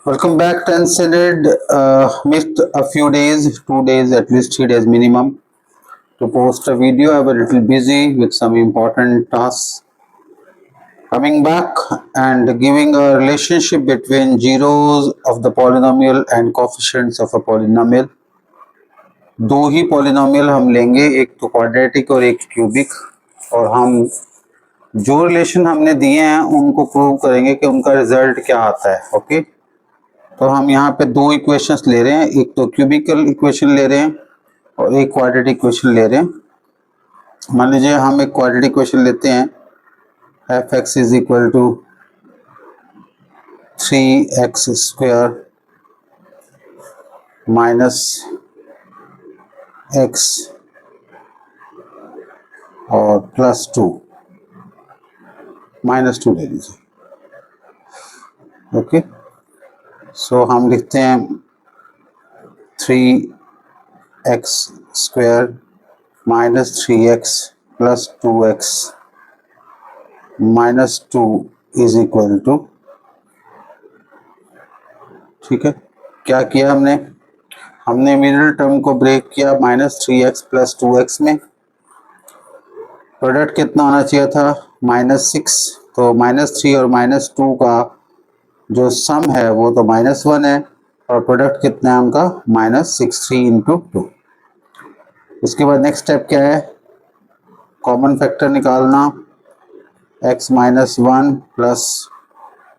Welcome back, 10th standard. Missed a few days, 2 days, at least 3 days minimum to post a video. I was a little busy with some important tasks. Coming back and giving a relationship between zeros of the polynomial and coefficients of a polynomial. दो ही polynomial हम लेंगे, एक तो quadratic और एक cubic, और हम जो रिलेशन हमने दिए हैं उनको प्रूव करेंगे कि उनका रिजल्ट क्या आता है. ओके, तो हम यहाँ पे दो इक्वेशंस ले रहे हैं, एक तो क्यूबिकल इक्वेशन ले रहे हैं और एक क्वाड्रेटिक इक्वेशन ले रहे हैं. मान लीजिए हम एक क्वाड्रेटिक इक्वेशन लेते हैं, f x is equal to 3x² minus x और +2 -2 ले लीजिए. ओके, सो हम लिखते हैं 3x² minus 3x plus 2x -2 is equal to. ठीक है, क्या किया हमने मिडिल टर्म को ब्रेक किया -3x प्लस 2x में. प्रोडक्ट कितना होना चाहिए था? -6. तो -3 और -2 का जो सम है वो तो -1 है, और प्रोडक्ट कितना है उनका? -6. 3 इंटू 2. उसके बाद नेक्स्ट स्टेप क्या है? कॉमन फैक्टर निकालना. x -1 plus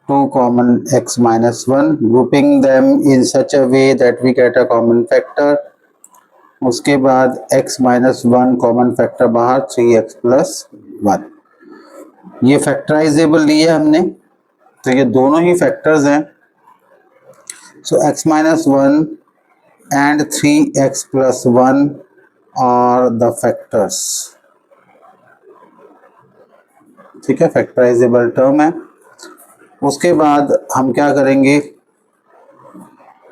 2 common x -1, grouping them in such a way that we get a common factor. उसके बाद x -1 कॉमन फैक्टर बाहर, 3x प्लस 1. ये फैक्टराइजेबल लिए हमने, तो ये दोनों ही फैक्टर्स हैं. So x -1 and 3x plus 1 are the factors. ठीक है, फैक्टराइजेबल टर्म है. उसके बाद हम क्या करेंगे?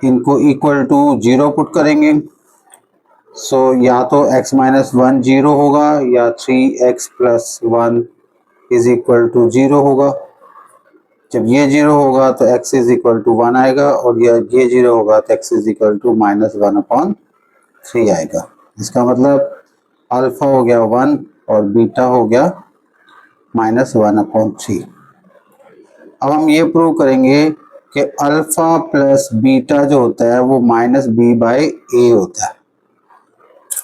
इनको इक्वल टू 0 पुट करेंगे. सो या तो x -1 0 होगा या 3x plus 1 is equal to 0 होगा. जब ये 0 होगा तो x इज इक्वल टू 1 आएगा, और ये 0 होगा तो x इज इक्वल टू -1/3 आएगा. इसका मतलब अल्फा हो गया 1 और बीटा हो गया -1/3. अब हम ये प्रूव करेंगे कि अल्फा प्लस बीटा जो होता है वो -b/a होता है.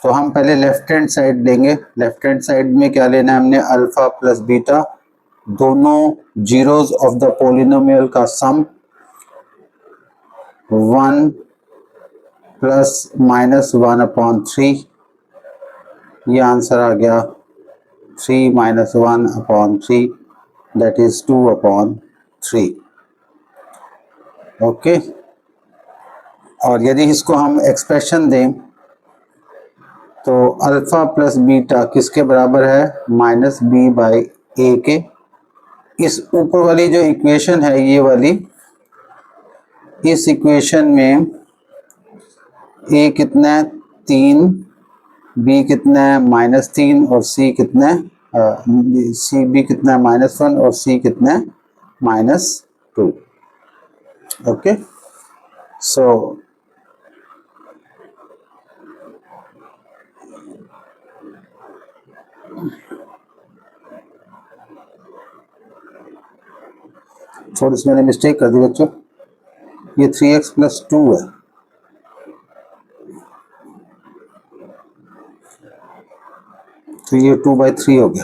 तो हम पहले लेफ्ट हैंड साइड लेंगे. लेफ्ट हैंड साइड में क्या लेना है हमने? अल्फा प्लस बीटा, दोनों जीरोस ऑफ द पोलिनोमियल का सम, 1 प्लस -1/3. ये आंसर आ गया 3 - 1/3, दैट इज 2/3. ओके, और यदि इसको हम एक्सप्रेशन दें तो अल्फा प्लस बीटा किसके बराबर है? -b/a के. इस ऊपर वाली जो इक्वेशन है, ये वाली, इस इक्वेशन में a कितना है? 3, b कितना है? -3, और c कितना है? b कितना है? -1, और c कितना है? -2. ओके, सो थोड़ी सी मैंने मिस्टेक कर दी बच्चों. ये 3x प्लस 2 है. तो ये 2/3 हो गया.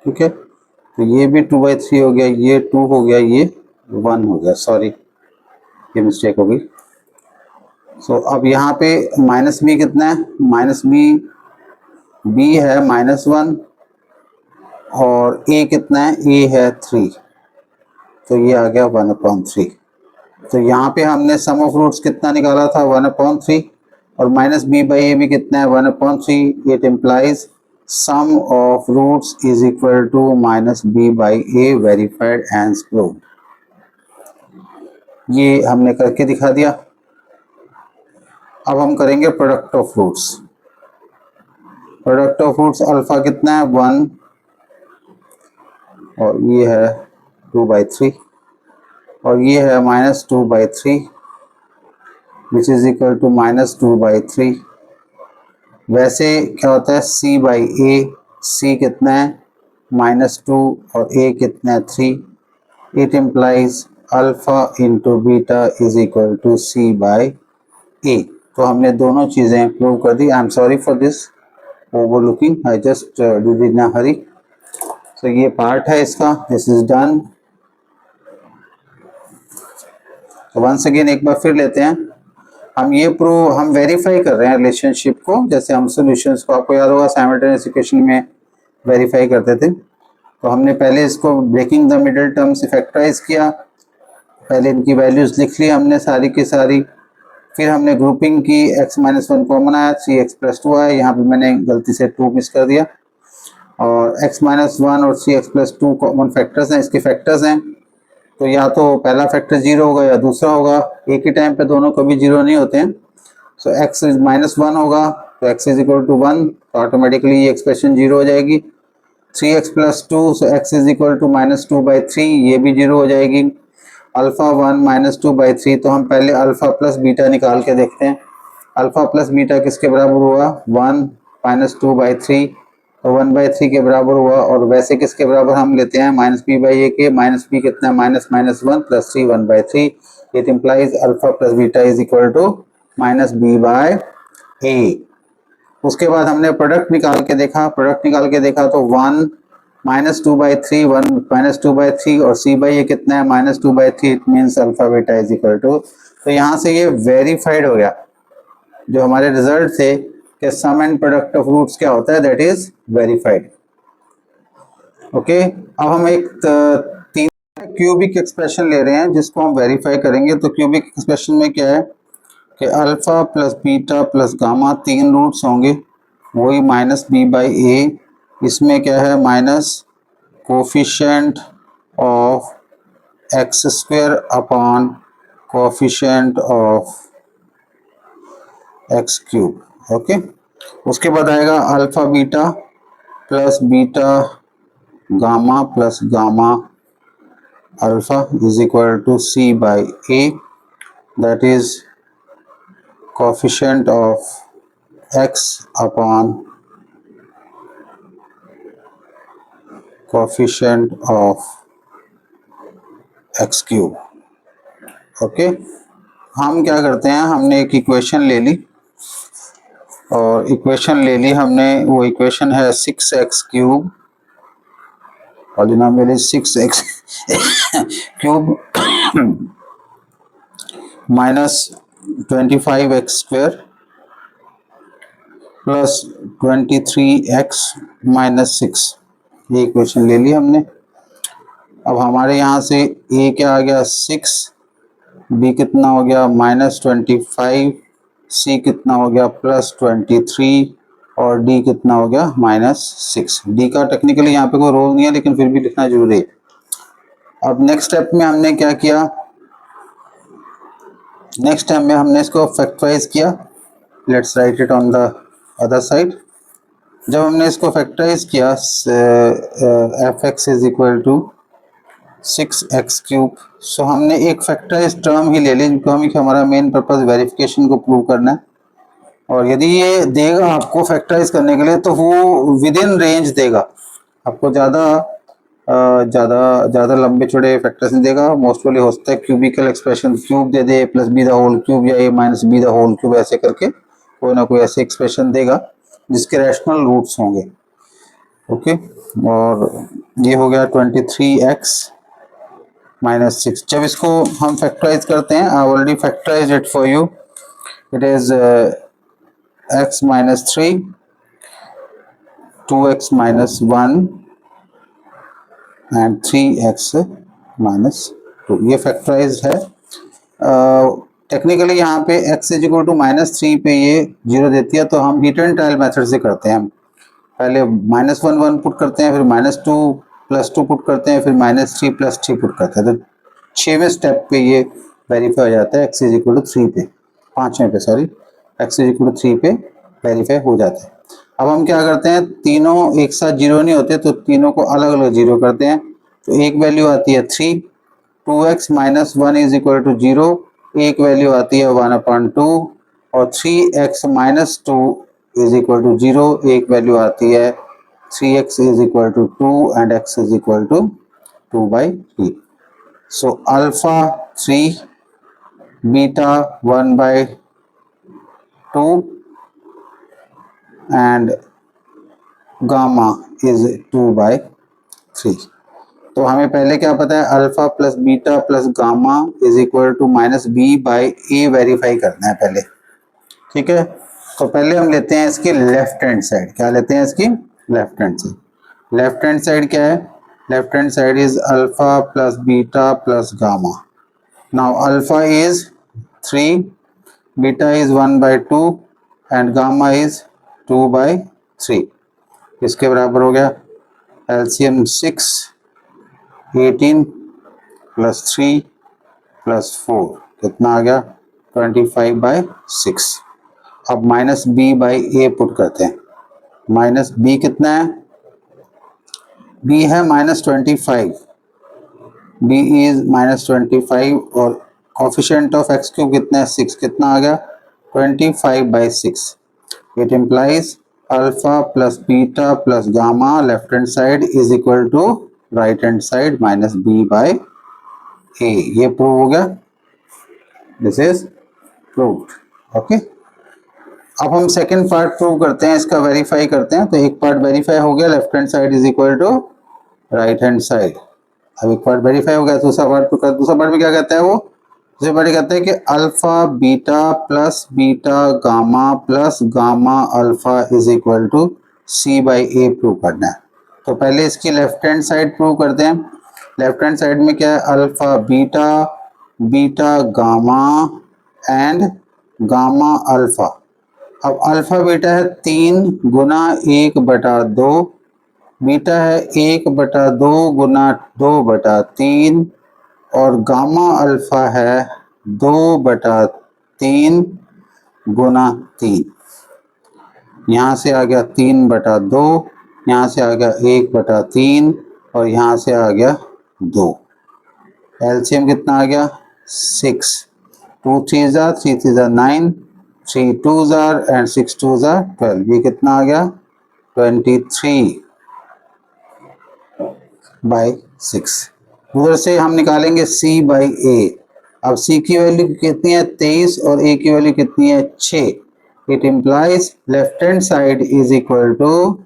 ठीक है, तो ये भी 2/3 हो गया, ये 2 हो गया, ये 1 हो गया. सॉरी, ये मिस्टेक हो गई. सो अब यहाँ पे -b कितना है? b है -1, और a कितना है? a है 3, तो ये आ गया 1/3. तो यहाँ पे हमने सम ऑफ रूट्स कितना निकाला था? 1/3, और -b/a भी कितना है? 1/3. It implies sum of roots is equal to -b/a, verified and proved. ये हमने करके दिखा दिया. अब हम करेंगे product of roots. Product of roots alpha कितना है? 1, और ये है 2/3. और ये है -2/3 विच इज इक्वल टू -2/3। वैसे क्या होता है c/a, c कितना है -2 और a कितना है 3। It implies alpha into beta is equal to c/a। तो हमने दोनों चीज़ें प्रूव कर दी। I am sorry for this overlooking, I just did in a hurry. तो ये पार्ट है इसका, दिस इज डन। तो वंस अगेन एक बार फिर लेते हैं। हम वेरीफाई कर रहे हैं रिलेशनशिप को, जैसे हम सॉल्यूशंस को, आपको याद होगा साइमल्टेनियस इक्वेशन में वेरीफाई करते थे। तो हमने पहले इसको ब्रेकिंग द मिडिल टर्म से फैक्टराइज किया, पहले इनकी वैल्यूज लिख ली हमने सारी की सारी, फिर हमने ग्रुपिंग की, x-1 कॉमन आया, 3x+2 आया, यहाँ पे मैंने गलती से 2 मिस कर दिया, और x-1 और 3x+2 कॉमन फैक्टर्स हैं, इसके फैक्टर्स हैं। तो या तो पहला फैक्टर 0 होगा या दूसरा होगा, एक ही टाइम पे दोनों कभी 0 नहीं होते हैं। सो x -1 होगा तो x इज इक्वल टू 1, तो ऑटोमेटिकली ये एक्सप्रेशन 0 हो जाएगी। 3x+2, so x is equal to -2/3, ये भी 0 हो जाएगी। अल्फा 1 -2/3, तो हम पहले अल्फा प्लस बीटा निकाल के देखते हैं। अल्फा प्लस बीटा किसके बराबर हुआ 1 -2/3, तो 1/3 के बराबर हुआ। और वैसे किसके बराबर हम लेते हैं -b/a के, -b कितना है -1 + 3 1/3। It implies alpha plus beta is equal to -b/a। उसके बाद हमने प्रोडक्ट निकाल के देखा, तो 1 -2/3, 1 -2/3 और c/a कितना है -2/3, it means alpha beta is equal to. तो यहाँ से ये वेरीफाइड हो गया, जो हमारे रिजल्ट थे कि सम एंड प्रोडक्ट ऑफ रूट्स क्या होता है, दैट इज वेरीफाइड। ओके, अब हम एक तीन क्यूबिक एक्सप्रेशन ले रहे हैं जिसको हम वेरीफाई करेंगे। तो क्यूबिक एक्सप्रेशन में क्या है कि alpha plus beta plus gamma 3 roots होंगे, वही -b/a। इसमें क्या है minus coefficient of x² upon coefficient of x³ okay. उसके बाद आएगा alpha beta plus beta gamma plus gamma alpha is equal to c/a, that is coefficient of x upon coefficient of x³ okay. हम क्या करते हैं, हमने एक equation ले ली, और इक्वेशन ले ली हमने, वो इक्वेशन है 6x³ polynomial is 6x³ -25x² plus 23x -6, ये इक्वेशन ले ली हमने। अब हमारे यहाँ से a क्या आ गया 6, b कितना हो गया -25, c कितना हो गया +23 और d कितना हो गया -6। d का टेक्निकली यहाँ पे कोई रोल नहीं है, लेकिन फिर भी लिखना जरूरी है। अब नेक्स्ट स्टेप में हमने क्या किया, नेक्स्ट स्टेप में हमने इसको फैक्टराइज किया। Let's write it on the other side. जब हमने इसको फैक्टराइज किया, f(x) is equal to 6x³, सो हमने एक फैक्टराइज टर्म ही ले ली, क्योंकि हमारा मेन पर्पस वेरिफिकेशन को प्रूव करना है। और यदि ये देगा आपको फैक्टराइज करने के लिए, तो वो विद इन रेंज देगा आपको, ज़्यादा लंबे छोटे फैक्टर्स नहीं देगा। मोस्टली हो सकता है क्यूबिकल एक्सप्रेशन क्यूब दे दे +b द होल क्यूब या a -b the whole cube, ऐसे करके कोई ना कोई ऐसे एक्सप्रेशन देगा जिसके रैशनल रूट्स होंगे ओके। और ये हो गया 23x -6। जब इसको हम फैक्टराइज करते हैं, I already factorise it for you, it is x -3, 2x -1 and 3x -2, ये फैक्टराइज है। टेक्निकली यहाँ पे x इज इक्वल टू -3 पे ये 0 देती है, तो हम हीट एंड ट्रायल मेथड से करते हैं। हम पहले -1 पुट करते हैं, फिर -2 + 2 पुट करते हैं, फिर -3 + 3 पुट करते हैं। तो 6वें स्टेप पे ये वेरीफाई हो जाता है, x इज इक्वल टू 3 पे, 5वें पे sorry, x is equal to 3 पे वेरीफाई हो जाता है। अब हम क्या करते हैं, तीनों एक साथ 0 नहीं होते, तो तीनों को अलग अलग 0 करते हैं। तो एक वैल्यू आती है 3, 2x minus 1 is equal to 0, एक वैल्यू आती है 1/2, और 3x minus 2 is equal to 0, एक वैल्यू आती है 3x is equal to 2 and x is equal to 2/3. So alpha 3, beta 1/2 and gamma is 2/3. तो हमें पहले क्या पता है, alpha plus beta plus gamma is equal to minus B by a verify करना है पहले. ठीक है, तो पहले हम लेते हैं इसकी लेफ्ट हैंड साइड. क्या लेते हैं इसकी left hand side? Left hand side क्या है? Left hand side is alpha plus beta plus gamma. Now alpha is 3, beta is 1/2 and gamma is 2/3. इसके बराबर हो गया एलसीएम 6, 18 प्लस 3 प्लस 4 कितना आ गया 25/6. अब minus B by a put करते हैं. माइनस बी कितना है? बी है -25. बी इज -25 और कोफिशिएंट ऑफ एक्स क्यूब कितना है 6, कितना आ गया 25/6. It implies alpha plus beta plus gamma left hand side is equal to right hand side minus B by A. ये प्रूव हो गया. This is proved. ओके, अब हम सेकंड पार्ट प्रूव करते हैं, इसका वेरीफाई करते हैं. तो एक पार्ट वेरीफाई हो गया, left hand side is equal to right hand side. अब एक पार्ट वेरीफाई हो गया, दूसरा पार्ट में क्या कहता है वो? दूसरे पार्ट कहता है कि alpha beta plus beta gamma plus gamma alpha is equal to c by a prove करना है. तो पहले इसकी लेफ्ट हैंड साइड प्रूव करते हैं. लेफ्ट हैंड साइड में क्या है? Alpha beta, beta gamma and gamma alpha. अब अल्फा बीटा है 3 गुना 1/2, बीटा है 1/2 गुना 2/3 और गामा अल्फा है 2/3 गुना 3. यहाँ से आ गया 3/2, यहाँ से आ गया 1/3 और यहाँ से आ गया 2. एलसीएम कितना आ गया 6. 2 3 3 3 9, 3 2 एंड 6 2 12. ये कितना आ गया 23/6. उधर से हम निकालेंगे c बाई ए. अब c की वैल्यू कितनी है 23 और a की वैल्यू कितनी है 6. It implies left hand side is equal to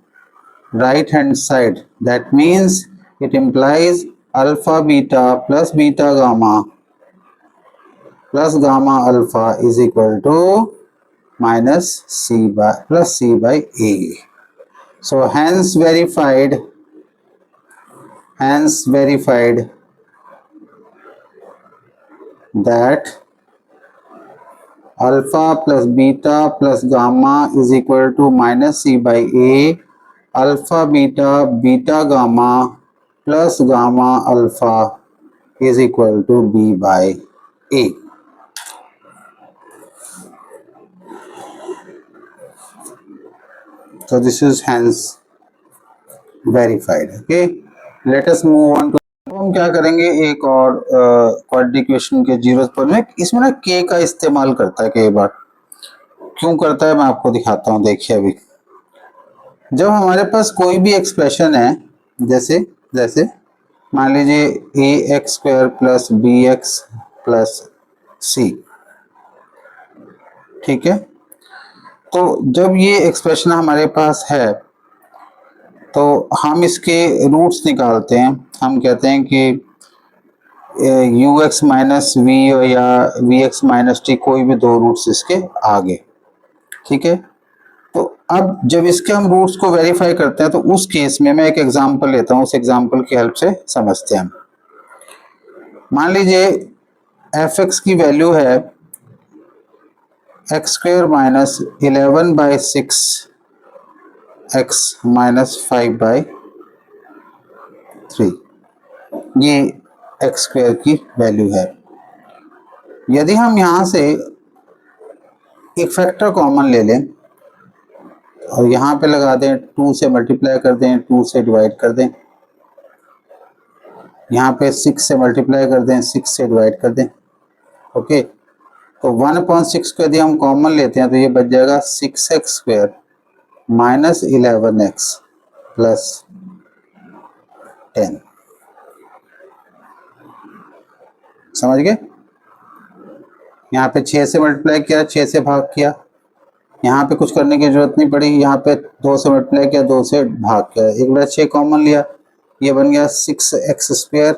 right hand side. That means it implies alpha beta plus beta gamma plus gamma alpha is equal to minus c by a. So hence verified that alpha plus beta plus gamma is equal to minus c by a. Alpha beta beta gamma plus gamma alpha is equal to b by a. So this is hence verified. Okay, let us move on to. हम क्या करेंगे, एक और quadratic equation के zero पर में इसमें ना k का इस्तेमाल करता है कई बार. क्यों करता है मैं आपको दिखाता हूँ. देखिए अभी जब हमारे पास कोई भी एक्सप्रेशन है, जैसे मान लीजिए ax² plus bx plus c. ठीक है, तो जब ये एक्सप्रेशन हमारे पास है तो हम इसके रूट्स निकालते हैं. हम कहते हैं कि ux माइनस वी या vx माइनस टी, कोई भी दो रूट्स इसके आगे. ठीक है, तो अब जब इसके हम रूट्स को वेरीफाई करते हैं तो उस केस में मैं एक एग्जांपल लेता हूँ, उस एग्जांपल की हेल्प से समझते हैं. मान लीजिए fx की वैल्यू है x² माइनस 11/6 x माइनस 5/3. ये x² की वैल्यू है. यदि हम यहाँ से एक फैक्टर कॉमन ले लें और यहाँ पे लगा दें, 2 से मल्टीप्लाई कर दें, 2 से डिवाइड कर दें, यहाँ पे 6 से मल्टीप्लाई कर दें, 6 से डिवाइड कर दें। ओके, तो 1/6 को यदि हम कॉमन लेते हैं तो ये बच जाएगा 6x² माइनस 11x प्लस 10। समझ गए? यहाँ पे 6 से मल्टीप्लाई किया, 6 से भाग किया, यहाँ पे कुछ करने की जरूरत नहीं पड़ी, यहाँ पे 2 से मल्टीप्लाई किया, 2 से भाग किया, एक बड़ा 6 कॉमन लिया, ये बन गया 6x²,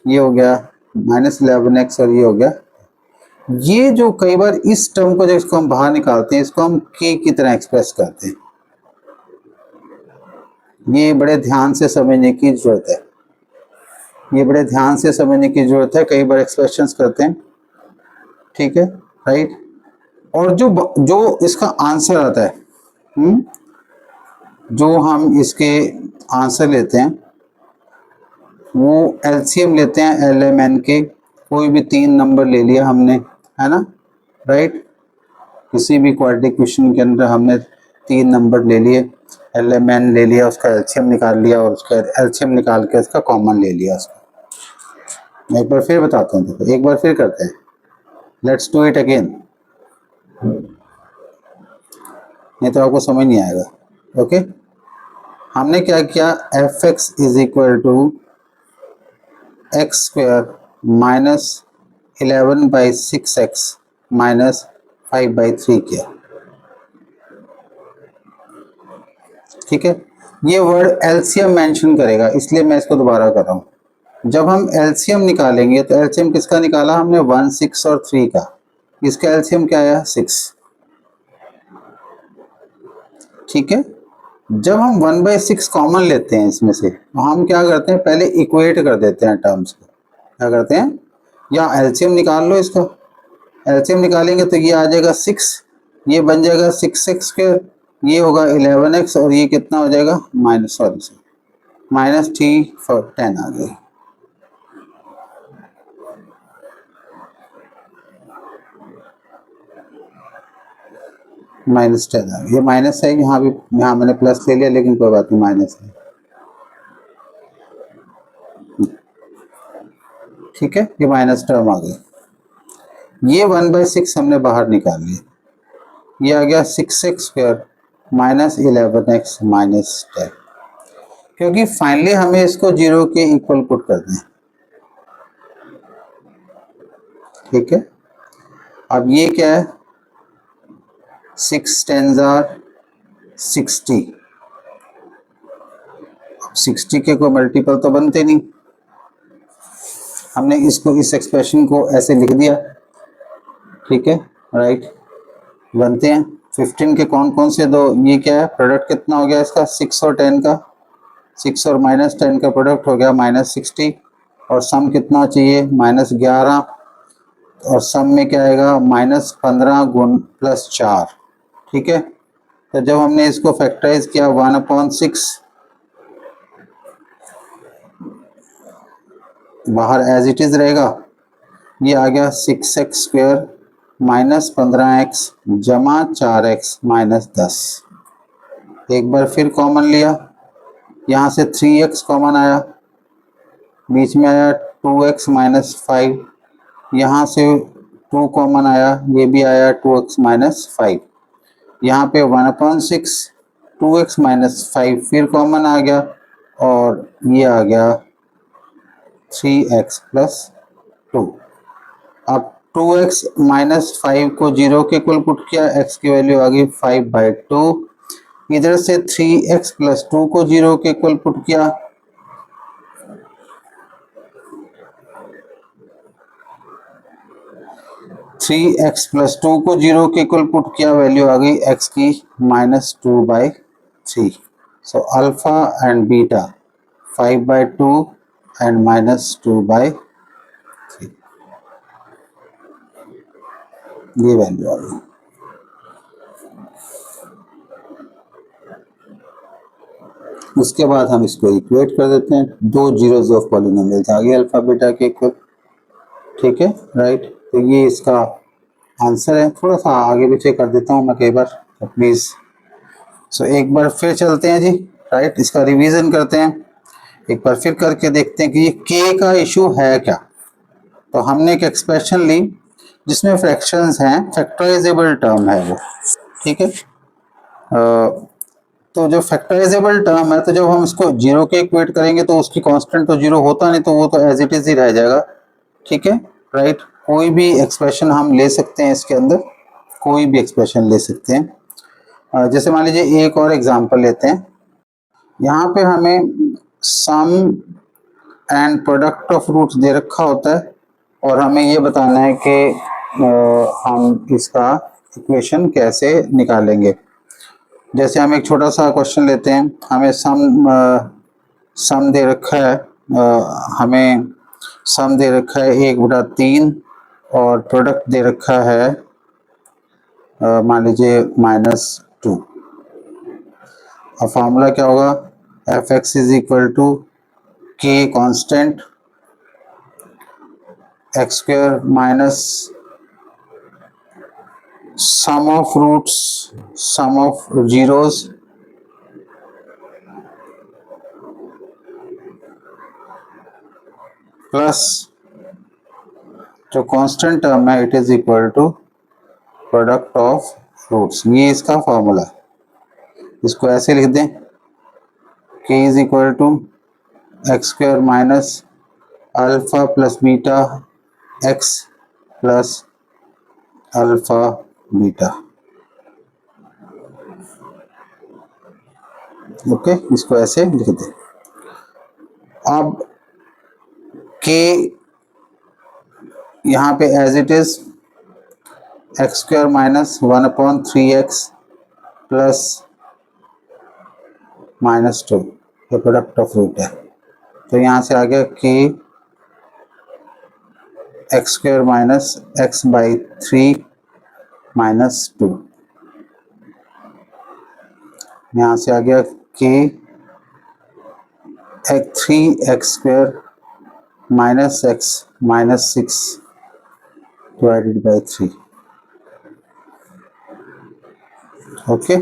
ये हो गया माइनस 11x और ये हो गया। ये जो कई बार इस टर्म को जब इसको हम बाहर निकालते हैं इसको हम k की तरह एक्सप्रेस करते हैं। ये बड़े ध्यान से समझने की जरूरत है, ये बड़े ध्यान से समझने की जरूरत है, कई बार एक्सप्रेशंस करते हैं, ठीक है, राइट। और जो इसका आंसर आता है, जो हम इसके आंसर लेते हैं वो एलसीएम लेते हैं LMN के, कोई भी 3 नंबर ले लिया हमने, है ना, राइट। किसी भी क्वाड्रेटिक क्वेश्चन के अंदर हमने 3 नंबर ले लिए, LMN ले लिया, उसका एलसीएम निकाल लिया और उसका एलसीएम निकाल के उसका कॉमन ले लिया उसका। मैं एक बार फिर बताता हूँ, देखो एक बार फिर करते हैं, लेट्स डू इट अगेन, नहीं तो आपको समझ नहीं आएगा। ओके, हमने क्या किया, fx is equal to x² minus 11/6x minus 5/3 किया, ठीक है। ये वर्ड एलसीएम मेंशन करेगा इसलिए मैं इसको दोबारा कर रहा हूँ। जब हम एलसीएम निकालेंगे तो एलसीएम किसका निकाला हमने, 1, 6 और 3 का, इसका एलसीएम क्या आया, 6, ठीक है। जब हम 1/6 कॉमन लेते हैं इसमें से तो हम क्या करते हैं, पहले इक्वेट कर देते हैं टर्म्स को, क्या करते हैं, या एलसीएम निकाल लो इसका, एलसीएम निकालेंगे तो ये आ जाएगा 6, ये बन जाएगा 6x², ये होगा 11x और ये कितना हो जाएगा, -3 for 10 आ गई। -10 आ गई, ये माइनस है, यहाँ भी, यहाँ मैंने प्लस ले लिया लेकिन कोई बात नहीं, माइनस है, ठीक है, ये माइनस टर्म आ गई। ये 1/6 हमने बाहर निकाल लिया, ये आ गया 6x² माइनस 11x माइनस 10, क्योंकि फाइनली हमें इसको 0 के इक्वल पुट कर दें, ठीक है। अब ये क्या है, 6 10s are 60, 60 के कोई मल्टीपल तो बनते नहीं, हमने इसको, इस एक्सप्रेशन को ऐसे लिख दिया, ठीक है, राइट, बनते हैं 15 के कौन कौन से दो, ये क्या है, प्रोडक्ट कितना हो गया इसका, 6 और 10 का, 6 और -10 का प्रोडक्ट हो गया -60, और सम कितना चाहिए, -11, और सम में क्या आएगा, -15 गुण +4, ठीक है। तो जब हमने इसको फैक्टराइज किया 1/6 बाहर एज इट इज रहेगा, ये आ गया 6x² माइनस 15x जमा 4x माइनस 10। एक बार फिर कॉमन लिया, यहाँ से 3x कॉमन आया, बीच में आया 2x माइनस 5, यहाँ से 2 कॉमन आया, ये भी आया 2x माइनस 5, यहाँ पे 1/6 2x माइनस 5 फिर कॉमन आ गया, और ये आ गया 3x प्लस 2। अब 2x माइनस 5 को 0 के इक्वल पुट किया, x की वैल्यू आ गई 5/2, इधर से 3x प्लस 2 को 0 के इक्वल पुट किया, x प्लस 2 को 0 के इक्वल पुट किया, वैल्यू आ गई x की -2/3। So alpha and beta 5/2 and -2/3, ये वैल्यू आ गई। उसके बाद हम इसको इक्वेट कर देते हैं, 2 जीरोज ऑफ पॉलिनोमियल्स आ गए अल्फा बीटा के इक्वल, ठीक है, राइट। तो ये इसका आंसर है, थोड़ा सा आगे पीछे कर देता हूँ मैं कई बार, तो प्लीज। सो एक बार फिर चलते हैं जी, राइट, इसका रिवीजन करते हैं। एक बार फिर करके देखते हैं कि ये के का इशू है क्या। तो हमने एक एक्सप्रेशन ली जिसमें फ्रैक्शंस हैं, फैक्टराइजेबल टर्म है वो, ठीक है। तो जो फैक्टराइजेबल टर्म है, तो जब हम इसको जीरो के इक्वेट करेंगे तो उसकी कांस्टेंट तो जीरो होता नहीं, तो वो तो एज इट इज ही रह जाएगा, ठीक है, राइट। कोई भी एक्सप्रेशन हम ले सकते हैं इसके अंदर, कोई भी एक्सप्रेशन ले सकते हैं। जैसे मान लीजिए एक और एग्जांपल लेते हैं। यहाँ पे हमें सम एंड प्रोडक्ट ऑफ रूट्स दे रखा होता है और हमें ये बताना है कि हम इसका इक्वेशन कैसे निकालेंगे। जैसे हम एक छोटा सा क्वेश्चन लेते हैं, हमें सम दे रखा है, हमें सम दे रखा है 1/3 और प्रोडक्ट दे रखा है मान लीजिए -2। अब फार्मूला क्या होगा, f x is equal to k constant x square minus sum of roots, sum of zeros plus जो कांस्टेंट टर्म है it is equal to product of roots. ये इसका फॉर्मूला है। इसको ऐसे लिख दें, k is equal to x square minus alpha plus beta x plus alpha beta. Okay, इसको ऐसे लिख दें। अब k यहाँ पे as it is x square minus 1/3x plus -2, ये प्रोडक्ट ऑफ रूट है। तो यहाँ से आ गया k x square minus x/3 -2। यहाँ से आ गया k 3x square minus x -6 divided by 3। Okay,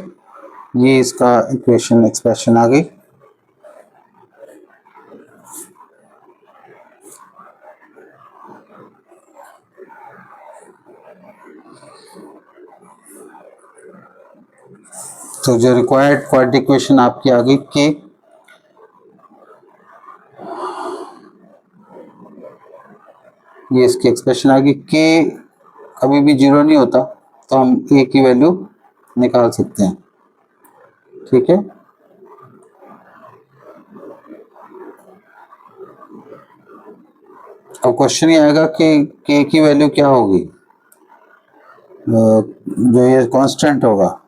ये इसका इक्वेशन एक्सप्रेशन आ गई। तो जो रिक्वायर्ड क्वाड्रेटिक इक्वेशन आपकी आ गई के, ये इसकी एक्सप्रेशन आ गई। के कभी भी जीरो नहीं होता, तो हम ए की वैल्यू निकाल सकते हैं, ठीक है। अब क्वेश्चन ये आएगा कि के की वैल्यू क्या होगी, जो ये कांस्टेंट होगा।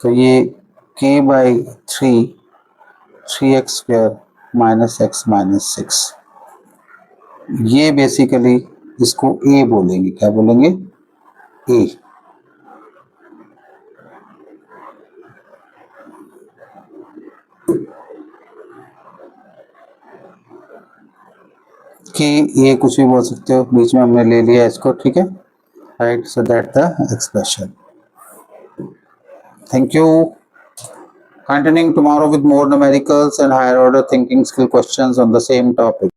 तो ये k/3 3x square minus x -6, ये बेसिकली इसको a बोलेंगे। क्या बोलेंगे, a। कि ये कुछ भी बोल सकते हो, बीच में हमने ले लिया इसको, ठीक है, right. So that the expression. Thank you. Continuing tomorrow with more numericals and higher order thinking skill questions on the same topic.